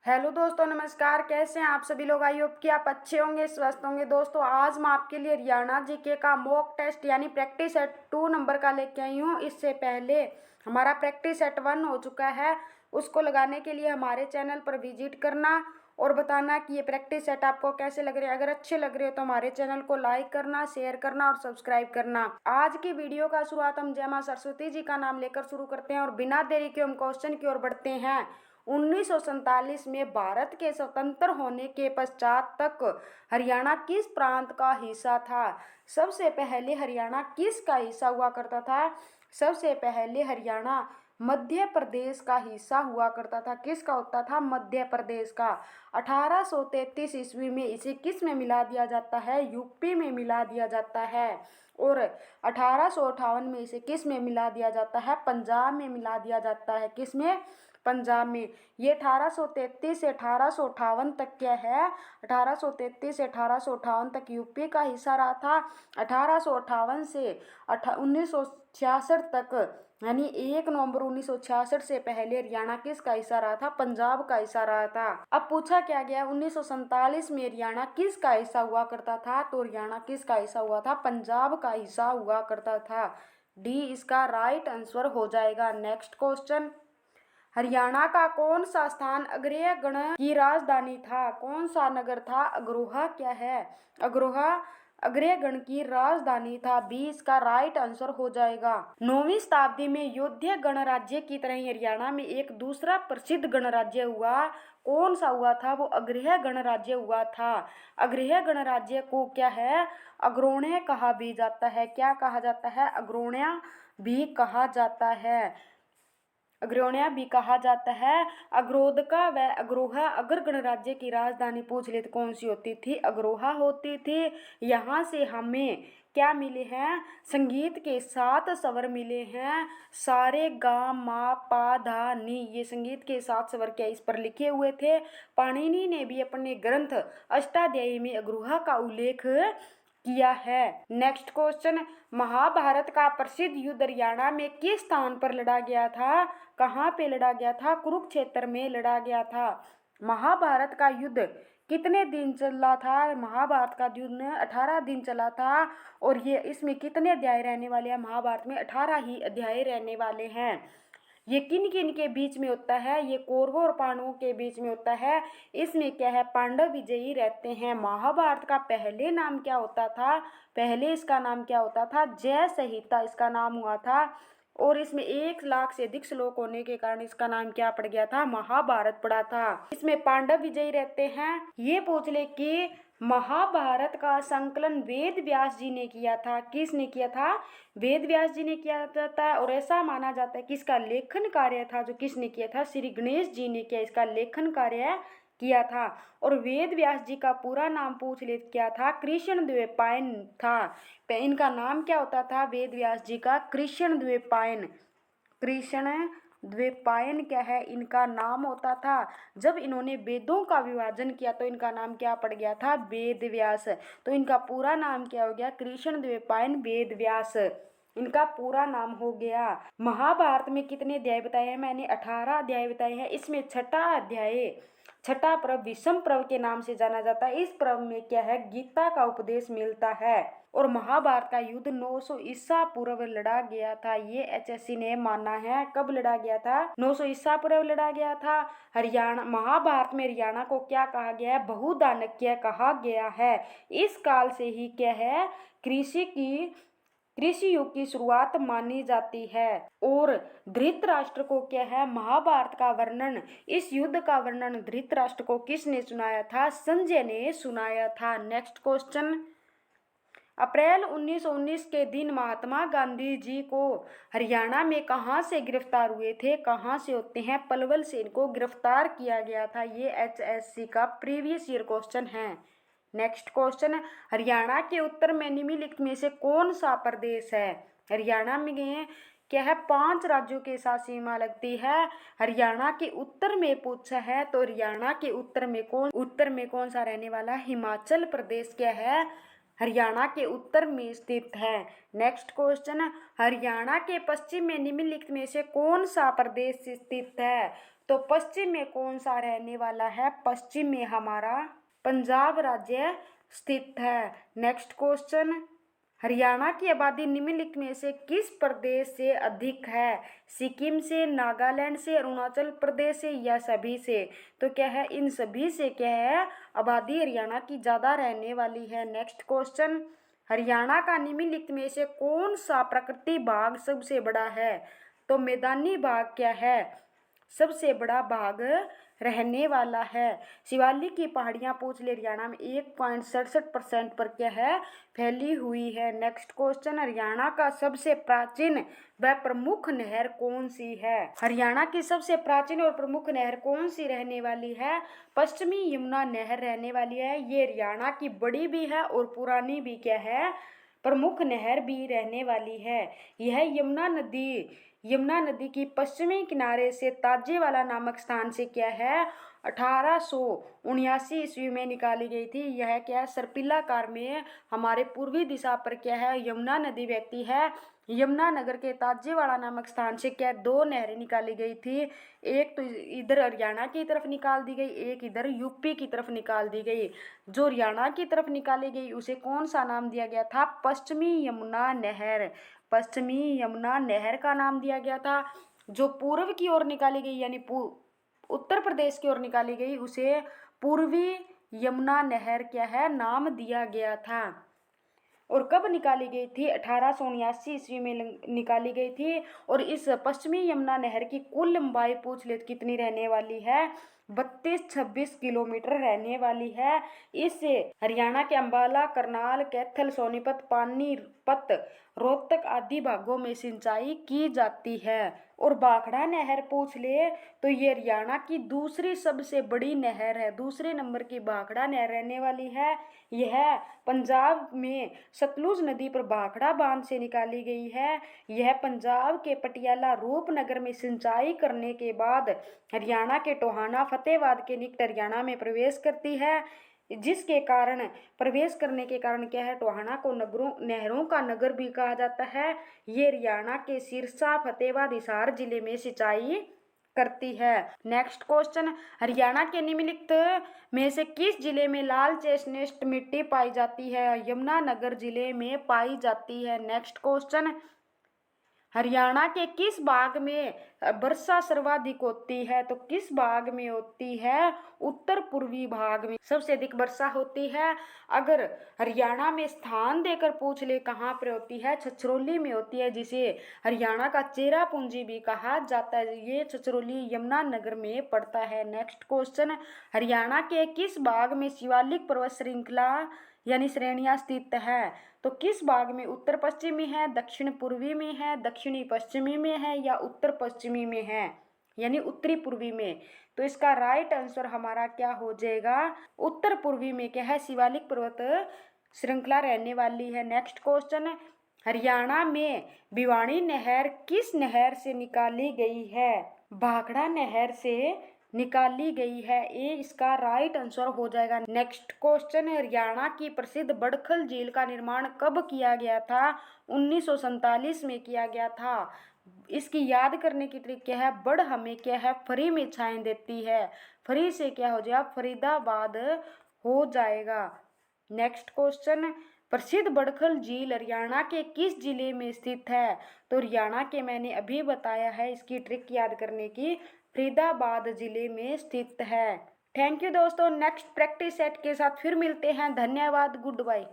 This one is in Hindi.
हेलो दोस्तों, नमस्कार। कैसे हैं आप सभी लोग? आई होप कि आप अच्छे होंगे, स्वस्थ होंगे। दोस्तों, आज मैं आपके लिए हरियाणा जीके का मॉक टेस्ट यानी प्रैक्टिस सेट 2 नंबर का लेके आई हूँ। इससे पहले हमारा प्रैक्टिस सेट 1 हो चुका है। उसको लगाने के लिए हमारे चैनल पर विजिट करना और बताना कि ये प्रैक्टिस सेट आपको कैसे लग रहे हैं। अगर अच्छे लग रहे हो तो हमारे चैनल को लाइक करना, शेयर करना और सब्सक्राइब करना। आज की वीडियो का शुरुआत हम जय मां सरस्वती जी का नाम लेकर शुरू करते हैं और बिना देरी के हम क्वेश्चन की ओर बढ़ते हैं। 1947 में भारत के स्वतंत्र होने के पश्चात तक हरियाणा किस प्रांत का हिस्सा था? सबसे पहले हरियाणा किसका हिस्सा हुआ करता था? सबसे पहले हरियाणा मध्य प्रदेश का हिस्सा हुआ करता था। किसका होता था? मध्य प्रदेश का। 1833 ईस्वी में इसे किस में मिला दिया जाता है? यूपी में मिला दिया जाता है। और 1858 में इसे किस में मिला दिया जाता है? पंजाब में मिला दिया जाता है। किस में? पंजाब में। ये 1833 से 1858 तक क्या है? 1833 से 1858 तक यूपी का हिस्सा रहा था। 1858 से 1966 तक यानी 1 नवंबर 1966 से पहले हरियाणा किसका हिस्सा रहा था? पंजाब का हिस्सा रहा था। अब पूछा क्या गया, 1947 में हरियाणा किसका हिस्सा हुआ करता था? तो हरियाणा किसका हिस्सा हुआ था? पंजाब का हिस्सा हुआ करता था। डी इसका राइट आंसर हो जाएगा। नेक्स्ट क्वेश्चन, हरियाणा का कौन सा स्थान अग्रय गण की राजधानी था? कौन सा नगर था? अग्रोहा क्या है? अग्रोहा अग्रय गण की राजधानी था। बी इसका राइट आंसर हो जाएगा। 9वीं शताब्दी में योध्या गणराज्य की तरह ही हरियाणा में एक दूसरा प्रसिद्ध गणराज्य हुआ। कौन सा हुआ था? वो अग्रय गणराज्य हुआ था। अग्रय गणराज्य को क्या है? अग्रोण्य कहा भी जाता है। क्या कहा जाता है? अग्रोण्य भी कहा जाता है। अग्रण्या भी कहा जाता है। अग्रोधका व अग्रोहा अगर गणराज्य की राजधानी पूछ ले तो कौन सी होती थी? अग्रोहा होती थी। यहाँ से हमें क्या मिले हैं? संगीत के 7 स्वर मिले हैं। सारे गा मा पा धा नी, ये संगीत के 7 स्वर क्या इस पर लिखे हुए थे। पाणिनि ने भी अपने ग्रंथ अष्टाध्यायी में अग्रोहा का उल्लेख किया है। नेक्स्ट क्वेश्चन, महाभारत का प्रसिद्ध युद्ध हरियाणा में किस स्थान पर लड़ा गया था? कहाँ पे लड़ा गया था? कुरुक्षेत्र में लड़ा गया था। महाभारत का युद्ध कितने दिन चला था? महाभारत का युद्ध 18 दिन चला था। और ये इसमें कितने अध्याय रहने वाले हैं? महाभारत में 18 ही अध्याय रहने वाले हैं। ये किन किन के बीच में होता है? ये कौरवों और पांडवों के बीच में होता है। इसमें क्या है? पांडव विजयी रहते हैं। महाभारत का पहले नाम क्या होता था? पहले इसका नाम क्या होता था? जय संहिता इसका नाम हुआ था। और इसमें 1 लाख से अधिक श्लोक होने के कारण इसका नाम क्या पड़ गया था? महाभारत पड़ा था। इसमें पांडव विजयी रहते हैं। ये पूछ ले कि महाभारत का संकलन वेद व्यास जी ने किया था। किसने किया था? वेद व्यास जी ने किया जाता है। और ऐसा माना जाता है कि इसका लेखन कार्य था जो किसने किया था? श्री गणेश जी ने किया इसका लेखन कार्य किया था। और वेद व्यास जी का पूरा नाम पूछ ले क्या था? कृष्ण द्वैपायन था। इनका नाम क्या होता था? वेद व्यास जी का कृष्ण द्वैपायन। कृष्ण द्वैपायन क्या है? इनका नाम होता था। जब इन्होंने वेदों का विभाजन किया तो इनका नाम क्या पड़ गया था? वेद व्यास। तो इनका पूरा नाम क्या हो गया? कृष्ण द्वैपायन वेद व्यास इनका पूरा नाम हो गया। महाभारत में कितने अध्याय बताए हैं? मैंने 18 अध्याय बताए हैं। इसमें छठा पर्व विषम पर्व के नाम से जाना जाता है। इस पर्व में क्या है? गीता का उपदेश मिलता है। और महाभारत का युद्ध 900 ईसा पूर्व लड़ा गया था। ये एचएससी ने माना है। कब लड़ा गया था? 900 ईसा पूर्व लड़ा गया था। हरियाणा महाभारत में हरियाणा को क्या कहा गया है? बहुधानक्य कहा गया है। इस काल से ही क्या है? कृषि युग की शुरुआत मानी जाती है। और धृतराष्ट्र को क्या है? महाभारत का वर्णन, इस युद्ध का वर्णन धृतराष्ट्र को किसने सुनाया था? संजय ने सुनाया था। नेक्स्ट क्वेश्चन, अप्रैल 1919 के दिन महात्मा गांधी जी को हरियाणा में कहाँ से गिरफ्तार हुए थे? कहाँ से होते हैं? पलवल से इनको गिरफ्तार किया गया था। ये एचएससी का प्रीवियस ईयर क्वेश्चन है। नेक्स्ट क्वेश्चन, हरियाणा के उत्तर में निम्नलिखित में से कौन सा प्रदेश है? हरियाणा में क्या है? 5 राज्यों के साथ सीमा लगती है। हरियाणा के उत्तर में पूछा है तो हरियाणा के उत्तर में कौन सा रहने वाला? हिमाचल प्रदेश क्या है? हरियाणा के उत्तर में स्थित है। नेक्स्ट क्वेश्चन, हरियाणा के पश्चिम में निम्नलिखित में से कौन सा प्रदेश स्थित है? तो पश्चिम में कौन सा रहने वाला है? पश्चिम में हमारा पंजाब राज्य स्थित है। नेक्स्ट क्वेश्चन, हरियाणा की आबादी निम्नलिखित में से किस प्रदेश से अधिक है? सिक्किम से, नागालैंड से, अरुणाचल प्रदेश से या सभी से? तो क्या है, इन सभी से क्या है, आबादी हरियाणा की ज़्यादा रहने वाली है। नेक्स्ट क्वेश्चन, हरियाणा का निम्नलिखित में से कौन सा प्रकृति भाग सबसे बड़ा है? तो मैदानी भाग क्या है, सबसे बड़ा भाग रहने वाला है। शिवालिक की पहाड़ियाँ पूछ ले हरियाणा में 1.67% पर क्या है, फैली हुई है। नेक्स्ट क्वेश्चन, हरियाणा का सबसे प्राचीन व प्रमुख नहर कौन सी है? हरियाणा की सबसे प्राचीन और प्रमुख नहर कौन सी रहने वाली है? पश्चिमी यमुना नहर रहने वाली है। ये हरियाणा की बड़ी भी है और पुरानी भी क्या है, प्रमुख नहर भी रहने वाली है। यह यमुना नदी की पश्चिमी किनारे से ताजेवाला नामक स्थान से क्या है, 1879 ईस्वी में निकाली गई थी। यह क्या है, सर्पिलाकार में हमारे पूर्वी दिशा पर क्या है, यमुना नदी बहती है। यमुना नगर के ताजेवाड़ा नामक स्थान से क्या, दो नहरें निकाली गई थी। एक तो इधर हरियाणा की तरफ निकाल दी गई, एक इधर यूपी की तरफ निकाल दी गई। जो हरियाणा की तरफ निकाली गई उसे कौन सा नाम दिया गया था? पश्चिमी यमुना नहर। पश्चिमी यमुना नहर का नाम दिया गया था। जो पूर्व की ओर निकाली गई यानी उत्तर प्रदेश की ओर निकाली गई उसे पूर्वी यमुना नहर क्या है, नाम दिया गया था। और कब निकाली गई थी? 1879 ईस्वी में निकाली गई थी। और इस पश्चिमी यमुना नहर की कुल लंबाई पूछ ले कितनी रहने वाली है? 32-26 किलोमीटर रहने वाली है। इससे हरियाणा के अंबाला, करनाल, कैथल, सोनीपत, पानीपत, रोहतक आदि भागों में सिंचाई की जाती है। और भाखड़ा नहर पूछ ले तो ये हरियाणा की दूसरी सबसे बड़ी नहर है। दूसरे नंबर की भाखड़ा नहर रहने वाली है। यह पंजाब में सतलुज नदी पर भाखड़ा बांध से निकाली गई है। यह पंजाब के पटियाला, रूपनगर में सिंचाई करने के बाद हरियाणा के टोहाना, फतेहाबाद के निकट हरियाणा में प्रवेश करती है। जिसके कारण प्रवेश करने के कारण क्या है, टोहाना को नहरों का नगर भी कहा जाता है। ये हरियाणा के सिरसा, फतेहाबाद, हिसार जिले में सिंचाई करती है। नेक्स्ट क्वेश्चन, हरियाणा के निम्नलिखित में से किस जिले में लाल चेस्टनट मिट्टी पाई जाती है? यमुनानगर जिले में पाई जाती है। नेक्स्ट क्वेश्चन, हरियाणा के किस भाग में वर्षा सर्वाधिक होती है? तो किस भाग में होती है? उत्तर पूर्वी भाग में सबसे अधिक वर्षा होती है। अगर हरियाणा में स्थान देकर पूछ ले कहाँ पर होती है, छछरौली में होती है, जिसे हरियाणा का चेरापूंजी भी कहा जाता है। ये छछरौली यमुनानगर में पड़ता है। नेक्स्ट क्वेश्चन, हरियाणा के किस भाग में शिवालिक पर्वत श्रृंखला यानी श्रेणियां स्थित है? तो किस भाग में? उत्तर पश्चिमी है, दक्षिण पूर्वी में है, दक्षिणी पश्चिमी में है या उत्तर पश्चिमी में है यानी उत्तरी पूर्वी में? तो इसका राइट आंसर हमारा क्या हो जाएगा? उत्तर पूर्वी में क्या है, शिवालिक पर्वत श्रृंखला रहने वाली है। नेक्स्ट क्वेश्चन, हरियाणा में भिवानी नहर किस नहर से निकाली गई है? भाखड़ा नहर से निकाली गई है। ये इसका राइट आंसर हो जाएगा। नेक्स्ट क्वेश्चन, हरियाणा की प्रसिद्ध बड़खल झील का निर्माण कब किया गया था? 1947 में किया गया था। इसकी याद करने की ट्रिक क्या है? बड़ हमें क्या है, फरी में छाएं देती है। फरी से क्या हो जाएगा? फरीदाबाद हो जाएगा। नेक्स्ट क्वेश्चन, प्रसिद्ध बड़खल झील हरियाणा के किस जिले में स्थित है? तो हरियाणा के मैंने अभी बताया है इसकी ट्रिक याद करने की, फरीदाबाद जिले में स्थित है। थैंक यू दोस्तों, नेक्स्ट प्रैक्टिस सेट के साथ फिर मिलते हैं। धन्यवाद, गुड बाय।